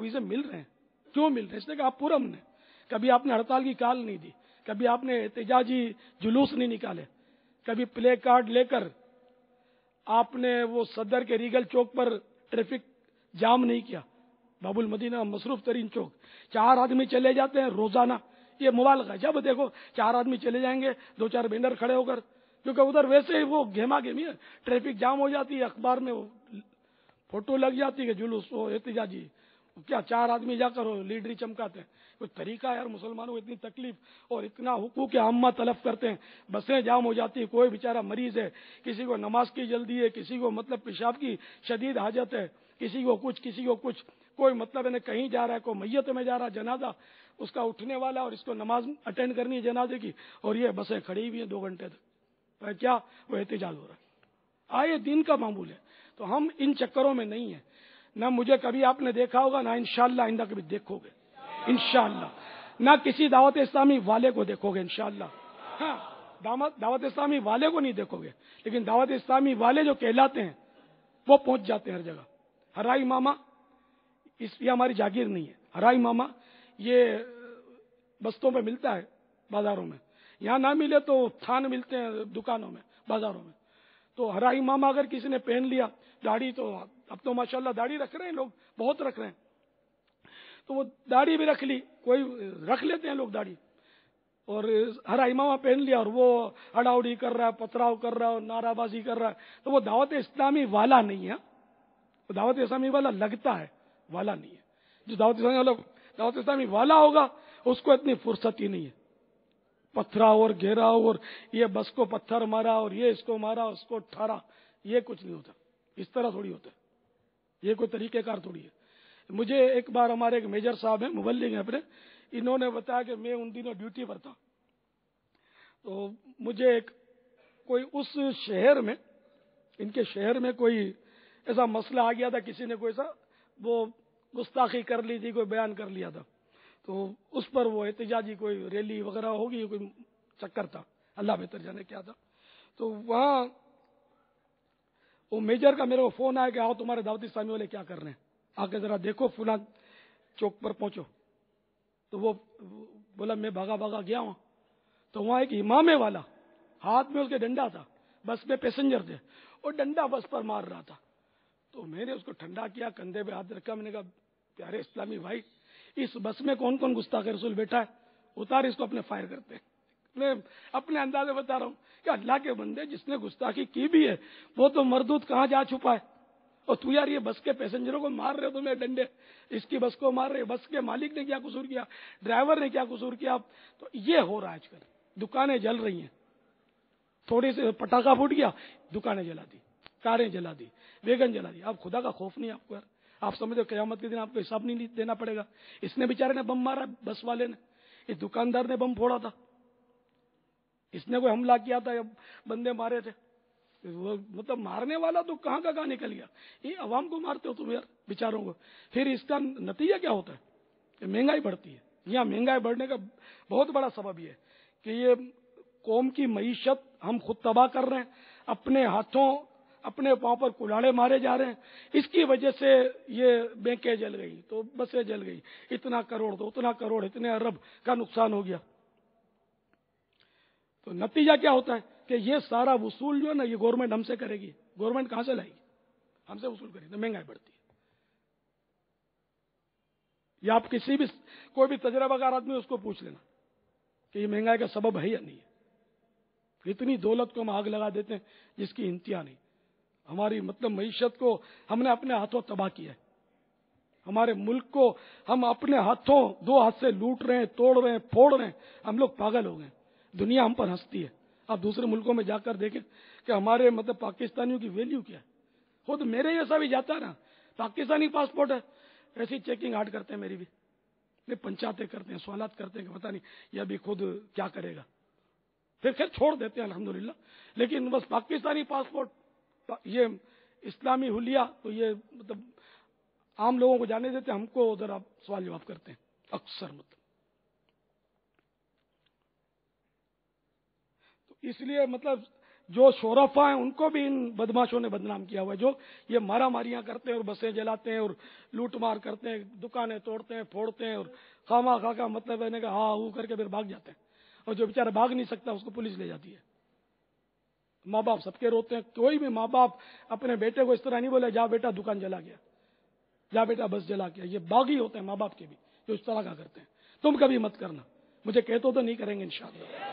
ویزے مل رہے ہیں. کیوں مل رہے ہیں؟ اس لیے کہ آپ پرامن ہیں. کبھی آپ نے ہڑتال کی کال نہیں دی, کبھی آپ نے احتجاجی جلوس نہیں نکالے, کبھی پلے کارڈ لے کر آپ نے وہ صدر کے ریگل چوک پر ٹریفک جام نہیں کیا. باب المدینہ مصروف ترین چوک, 4 آدمی چلے جاتے ہیں روزانہ. یہ مبالغہ ہے. جب دیکھو 4 آدمی چلے جائیں گے, 2-4 بینر کھڑے ہو کر, کیونکہ ادھر ویسے ہی وہ گھیما گھیمی ہے, ٹریفک جام ہو جاتی ہے, اخبار میں فوٹو لگ جاتی ہے جلوس وہ احتجاجی. کیا 4 آدمی جا کر لیڈری چمکاتے ہیں؟ کوئی طریقہ ہے یار؟ مسلمانوں کو اتنی تکلیف اور اتنا حقوق عامہ تلف کرتے ہیں, بسیں جام ہو جاتی ہے, کوئی بیچارہ مریض ہے, کسی کو نماز کی جلدی ہے, کسی کو مطلب پیشاب کی شدید حاجت ہے, کسی کو کچھ, کسی کو کچھ, کوئی مطلب ہے کہیں جا رہا ہے, کوئی میت میں جا رہا ہے, جنازہ اس کا اٹھنے والا اور اس کو نماز اٹینڈ کرنی ہے جنازے کی, اور یہ بسیں کھڑی ہوئی ہیں 2 گھنٹے تک. کیا وہ احتجاج ہو رہا ہے؟ آئے دین کا معمول ہے. تو ہم ان چکروں میں نہیں ہیں. نہ مجھے کبھی آپ نے دیکھا ہوگا, نہ انشاءاللہ آئندہ کبھی دیکھو گے انشاءاللہ. نہ کسی دعوت اسلامی والے کو دیکھو گے انشاءاللہ. ہاں, دعوت اسلامی والے کو نہیں دیکھو گے, لیکن دعوت اسلامی والے جو کہلاتے ہیں وہ پہنچ جاتے ہیں ہر جگہ. ہرائی ماما یہ ہماری جاگیر نہیں ہے. ہرائی ماما یہ بستوں پہ ملتا ہے بازاروں میں, یہاں نہ ملے تو تھان ملتے ہیں دکانوں میں, بازاروں میں. تو ہرائی ماما اگر کسی نے پہن لیا, داڑھی, تو اب تو ماشاءاللہ داڑھی رکھ رہے ہیں لوگ, بہت رکھ رہے ہیں, تو وہ داڑھی بھی رکھ لی, کوئی رکھ لیتے ہیں لوگ داڑھی, اور ہرائی ماما پہن لیا اور وہ اڑاؤڑی کر رہا ہے, پتھراؤ کر رہا ہے, نعرہ بازی کر رہا ہے, تو وہ دعوت اسلامی والا نہیں ہے. وہ دعوت اسلامی والا لگتا ہے, والا نہیں ہے. جو دعوت اسلامی والا ہوگا اس کو اتنی فرصت ہی نہیں ہے. پتھراؤ اور گھیراؤ اور یہ بس کو پتھر مارا اور یہ اس کو مارا, اس کو ٹھارا, یہ کچھ نہیں ہوتا. اس طرح تھوڑی ہوتا ہے, یہ کوئی طریقہ کار تھوڑی ہے. مجھے ایک بار ہمارے ایک میجر صاحب ہیں, مبلغ ہیں اپنے, انہوں نے بتایا کہ میں ان دنوں ڈیوٹی پر تھا, تو مجھے کوئی اس شہر میں, ان کے شہر میں کوئی ایسا مسئلہ آ گیا تھا, کسی نے کوئی ایسا وہ گستاخی کر لی تھی, کوئی بیان کر لیا تھا, تو اس پر وہ احتجاجی کوئی ریلی وغیرہ ہوگی, کوئی چکر تھا, اللہ بہتر جانے کیا تھا. تو وہاں وہ میجر کا میرے کو فون آیا کہ آؤ تمہارے دعوت اسلامی والے کیا کر رہے ہیں, آ کے ذرا دیکھو فلاں چوک پر پہنچو. تو وہ بولا میں بھاگا بھاگا گیا ہوں, تو وہاں ایک امام والا, ہاتھ میں اس کے ڈنڈا تھا, بس میں پیسنجر تھے, اور ڈنڈا بس پر مار رہا تھا. تو میں نے اس کو ٹھنڈا کیا, کندھے پہ ہاتھ رکھا, میں نے کہا پیارے اسلامی بھائی, اس بس میں کون کون گستاخ رسول بیٹھا ہے, اتار اس کو, اپنے فائر کرتے ہیں. میں اپنے انداز میں بتا رہا ہوں کہ اللہ کے بندے, جس نے گستاخی کی بھی ہے وہ تو مردود کہاں جا چھپا ہے, اور تو یار یہ بس کے پیسنجروں کو مار رہے ہو, تمہیں ڈنڈے, اس کی بس کو مار رہے, بس کے مالک نے کیا قصور کیا, ڈرائیور نے کیا قصور کیا. تو یہ ہو رہا ہے آج کل. دکانیں جل رہی ہیں, تھوڑی سے پٹاخہ پھوٹ گیا, دکانیں جلا دی, کاریں جلا دی, ویگن جلا دی. آپ خدا کا خوف نہیں آپ کو یار؟ آپ سمجھو قیامت کے دن آپ کو حساب نہیں دینا پڑے گا. اس نے بیچارے نے بم مارا, بس والے نے, اس دکاندار نے بم پھوڑا تھا, اس نے کوئی حملہ کیا تھا یا بندے مارے تھے. وہ مطلب مارنے والا تو کہاں کا کہاں نکل گیا. یہ عوام کو مارتے ہو تم یار, بیچاروں کو. پھر اس کا نتیجہ کیا ہوتا ہے کہ مہنگائی بڑھتی ہے. یہاں مہنگائی بڑھنے کا بہت بڑا سبب یہ ہے کہ یہ قوم کی معیشت ہم خود تباہ کر رہے ہیں, اپنے ہاتھوں اپنے پاؤں پر کلاڑے مارے جا رہے ہیں. اس کی وجہ سے یہ بینکیں جل گئی, تو بسیں جل گئی, اتنا کروڑ تو اتنا کروڑ, اتنے ارب کا نقصان ہو گیا. تو نتیجہ کیا ہوتا ہے کہ یہ سارا وصول جو ہے نا, یہ گورنمنٹ ہم سے کرے گی. گورنمنٹ کہاں سے لائے گی؟ ہم سے وصول کرے گی, تو مہنگائی بڑھتی ہے. یا آپ کسی بھی کوئی بھی تجربہ کار آدمی اس کو پوچھ لینا کہ یہ مہنگائی کا سبب ہے یا نہیں ہے. اتنی دولت کو ہم آگ لگا دیتے ہیں جس کی انتہا نہیں. ہماری مطلب معیشت کو ہم نے اپنے ہاتھوں تباہ کیا ہے. ہمارے ملک کو ہم اپنے ہاتھوں 2 ہاتھ سے لوٹ رہے ہیں, توڑ رہے ہیں, پھوڑ رہے ہیں. ہم لوگ پاگل ہو گئے. دنیا ہم پر ہنستی ہے. آپ دوسرے ملکوں میں جا کر دیکھیں کہ ہمارے مطلب پاکستانیوں کی ویلیو کیا ہے. خود میرے جیسا بھی جاتا ہے نا, پاکستانی پاسپورٹ ہے, ایسی چیکنگ ہارڈ کرتے ہیں میری بھی, میں پنچاتیں کرتے ہیں, سوالات کرتے ہیں کہ پتہ نہیں یہ ابھی خود کیا کرے گا. پھر چھوڑ دیتے ہیں الحمدللہ. لیکن بس پاکستانی پاسپورٹ, یہ اسلامی حلیہ, تو یہ مطلب عام لوگوں کو جانے دیتے, ہم کو ادھر آپ سوال جواب کرتے ہیں اکثر. مطلب تو اس لیے مطلب جو شورفا ہیں ان کو بھی ان بدماشوں نے بدنام کیا ہوا ہے، جو یہ مارا ماریاں کرتے ہیں اور بسیں جلاتے ہیں اور لوٹ مار کرتے ہیں، دکانیں توڑتے ہیں، پھوڑتے ہیں، اور خامہ خواہ کا مطلب ہے کہ ہاں ہو کر کے پھر بھاگ جاتے ہیں، اور جو بیچارہ بھاگ نہیں سکتا اس کو پولیس لے جاتی ہے۔ ماں باپ سب کے روتے ہیں، کوئی بھی ماں باپ اپنے بیٹے کو اس طرح نہیں بولے جا بیٹا دکان جلا گیا، جا بیٹا بس جلا گیا۔ یہ باغی ہوتے ہیں ماں باپ کے بھی جو اس طرح کا کرتے ہیں۔ تم کبھی مت کرنا، مجھے کہتے ہو تو نہیں کریں گے انشاءاللہ۔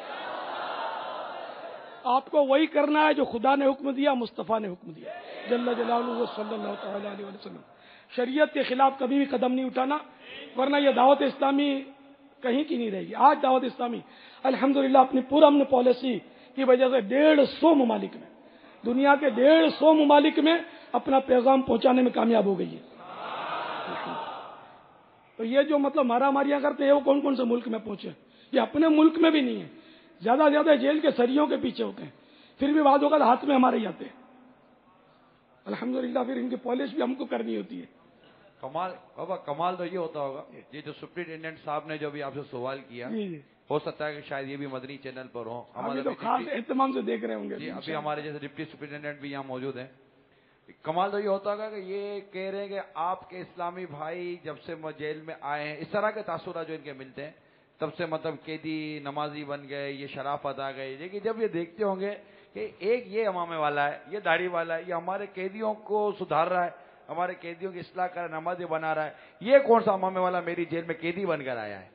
آپ کو وہی کرنا ہے جو خدا نے حکم دیا، مصطفیٰ نے حکم دیا جل جلالہ صلی اللہ تعالی علیہ وسلم۔ شریعت کے خلاف کبھی بھی قدم نہیں اٹھانا، ورنہ یہ دعوت اسلامی کہیں کی نہیں رہے گی۔ آج دعوت اسلامی الحمدللہ اپنی پرامن پالیسی کی وجہ سے 150 ممالک میں، دنیا کے 150 ممالک میں اپنا پیغام پہنچانے میں کامیاب ہو گئی ہے۔ تو یہ جو مطلب مارا ماریاں کرتے ہیں وہ کون کون سے ملک میں پہنچے؟ یہ اپنے ملک میں بھی نہیں ہے، زیادہ سے زیادہ جیل کے سریوں کے پیچھے ہوتے ہیں، پھر بھی بعض اوقات ہاتھ میں ہمارے ہی آتے ہیں۔ الحمدللہ پھر ان کی پالش بھی ہم کو کرنی ہوتی ہے۔ کمال بابا، کمال تو یہ ہوتا ہوگا، یہ جو سپرنٹینڈنٹ صاحب نے جو بھی آپ سے سوال کیا، ہو سکتا ہے کہ شاید یہ بھی مدنی چینل پر ہوں، ہمارے تو خاص اہتمام سے دیکھ رہے ہوں گے جی، ابھی ہمارے جیسے ڈپٹی سپرنٹینڈنٹ بھی یہاں موجود ہیں۔ کمال تو یہ ہوتا ہوگا کہ یہ کہہ رہے ہیں کہ آپ کے اسلامی بھائی جب سے جیل میں آئے ہیں، اس طرح کے تاثرات جو ان کے ملتے ہیں، تب سے مطلب قیدی نمازی بن گئے، یہ شرافت آ گئی۔ لیکن جب یہ دیکھتے ہوں گے کہ ایک یہ امامے والا ہے، یہ داڑھی والا ہے، یہ ہمارے قیدیوں کو سدھار رہا ہے، ہمارے قیدیوں کی اصلاح کر رہا ہے، نمازی بنا رہا ہے، یہ کون سا امامے والا میری جیل میں قیدی بن کر آیا ہے،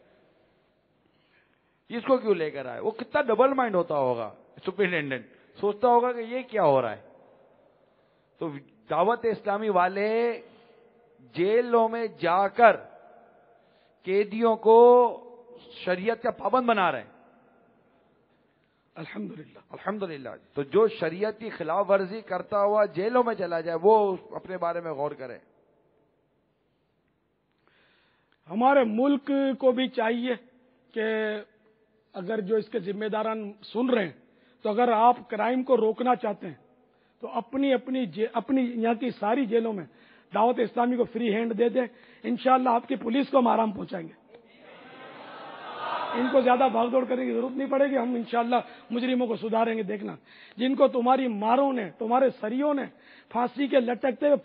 اس کو کیوں لے کر آئے؟ وہ کتنا ڈبل مائنڈ ہوتا ہوگا سپرنٹینڈنٹ، سوچتا ہوگا کہ یہ کیا ہو رہا ہے۔ تو دعوت اسلامی والے جیلوں میں جا کر قیدیوں کو شریعت کا پابند بنا رہے ہیں، الحمدللہ۔ الحمدللہ۔ تو جو شریعت کی خلاف ورزی کرتا ہوا جیلوں میں چلا جائے وہ اپنے بارے میں غور کرے۔ ہمارے ملک کو بھی چاہیے کہ اگر جو اس کے ذمہ داران سن رہے ہیں تو اگر آپ کرائم کو روکنا چاہتے ہیں تو اپنی یہاں کی ساری جیلوں میں دعوت اسلامی کو فری ہینڈ دے دیں، انشاءاللہ آپ کی پولیس کو ہم آرام پہنچائیں گے، ان کو زیادہ بھاگ دوڑ کرنے کی ضرورت نہیں پڑے گی، ہم انشاءاللہ مجرموں کو سدھاریں گے۔ دیکھنا جن کو تمہاری ماروں نے، تمہارے سریوں نے پھانسی کے لٹکتے ہوئے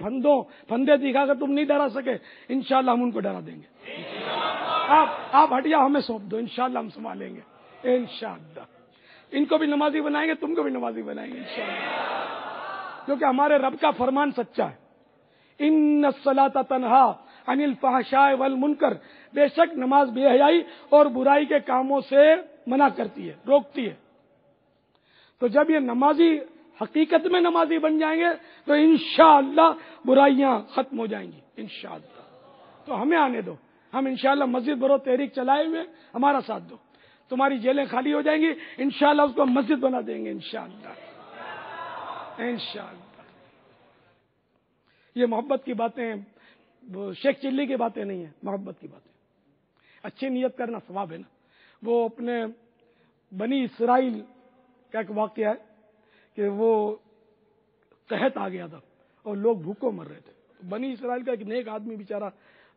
پھندے دکھا کر تم نہیں ڈرا سکے، انشاءاللہ ہم ان کو ڈرا دیں گے۔ آپ ہٹیا ہمیں سونپ دو، انشاءاللہ ہم سنبھالیں گے انشاءاللہ۔ ان کو بھی نمازی بنائیں گے، تم کو بھی نمازی بنائیں گے انشاءاللہ، کیونکہ ہمارے رب کا فرمان سچا ہے، ان الصلاۃ تنہا عن الفحشاء والمنکر، بے شک نماز بے حیائی اور برائی کے کاموں سے منع کرتی ہے، روکتی ہے۔ تو جب یہ نمازی حقیقت میں نمازی بن جائیں گے تو انشاءاللہ برائیاں ختم ہو جائیں گی انشاءاللہ۔ تو ہمیں آنے دو، ہم انشاءاللہ مسجد برو تحریک چلائے ہوئے، ہمارا ساتھ دو، تمہاری جیلیں خالی ہو جائیں گی، انشاءاللہ اس کو مسجد بنا دیں گے انشاءاللہ انشاءاللہ۔ یہ محبت کی باتیں، شیخ چلی کی باتیں نہیں ہیں، محبت کی باتیں۔ اچھی نیت کرنا ثواب ہے نا۔ وہ اپنے بنی اسرائیل کا ایک واقعہ ہے کہ وہ قحط آ گیا تھا اور لوگ بھوکوں مر رہے تھے۔ بنی اسرائیل کا ایک نیک آدمی بیچارہ،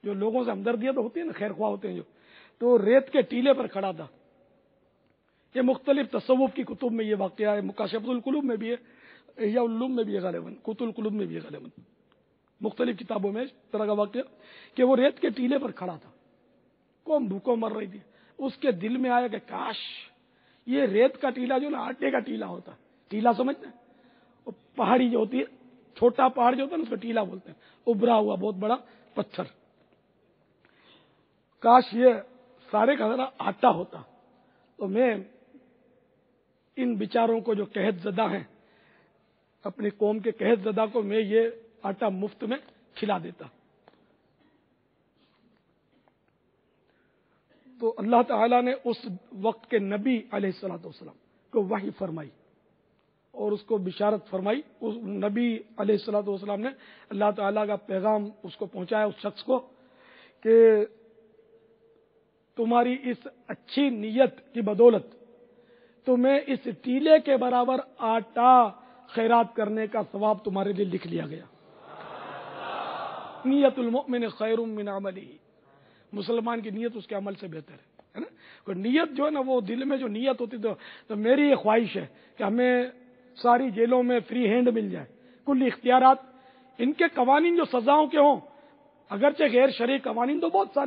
جو لوگوں سے ہمدردیاں تو ہوتی ہے نا، خیر خواہ ہوتے ہیں جو، تو ریت کے ٹیلے پر کھڑا تھا۔ یہ مختلف تصوف کی کتب میں یہ واقعہ ہے، مکاشفۃ القلوب میں بھی ہے، احیاء العلوم میں بھی ہے غالباً، قوت القلوب میں بھی ہے غالباً، مختلف کتابوں میں اس طرح کا واقعہ کہ وہ ریت کے ٹیلے پر کھڑا تھا، قوم بھوکوں مر رہی تھی۔ اس کے دل میں آیا کہ کاش یہ ریت کا ٹیلا جو نا آٹے کا ٹیلا ہوتا، ٹیلا سمجھتے ہیں، وہ پہاڑی جو ہوتی ہے، چھوٹا پہاڑ جو ہوتا ہے نا اس کو ٹیلا بولتے ہیں، ابھرا ہوا بہت بڑا پتھر، کاش یہ سارے کا سارا آٹا ہوتا تو میں ان بیچاروں کو جو قحط زدہ ہیں، اپنی قوم کے قحط زدہ کو میں یہ آٹا مفت میں کھلا دیتا۔ تو اللہ تعالیٰ نے اس وقت کے نبی علیہ الصلوۃ والسلام کو وحی فرمائی اور اس کو بشارت فرمائی۔ اس نبی علیہ الصلوۃ والسلام نے اللہ تعالیٰ کا پیغام اس کو پہنچایا اس شخص کو کہ تمہاری اس اچھی نیت کی بدولت تمہیں اس ٹیلے کے برابر آٹا خیرات کرنے کا ثواب تمہارے لیے لکھ لیا گیا۔ نیت المؤمن خیر من عملہ، مسلمان کی نیت اس کے عمل سے بہتر ہے نا۔ نیت جو ہے نا، وہ دل میں جو نیت ہوتی تو میری یہ خواہش ہے کہ ہمیں ساری جیلوں میں فری ہینڈ مل جائے، کل اختیارات، ان کے قوانین جو سزاؤں کے ہوں، اگرچہ غیر شرعی قوانین تو بہت سارے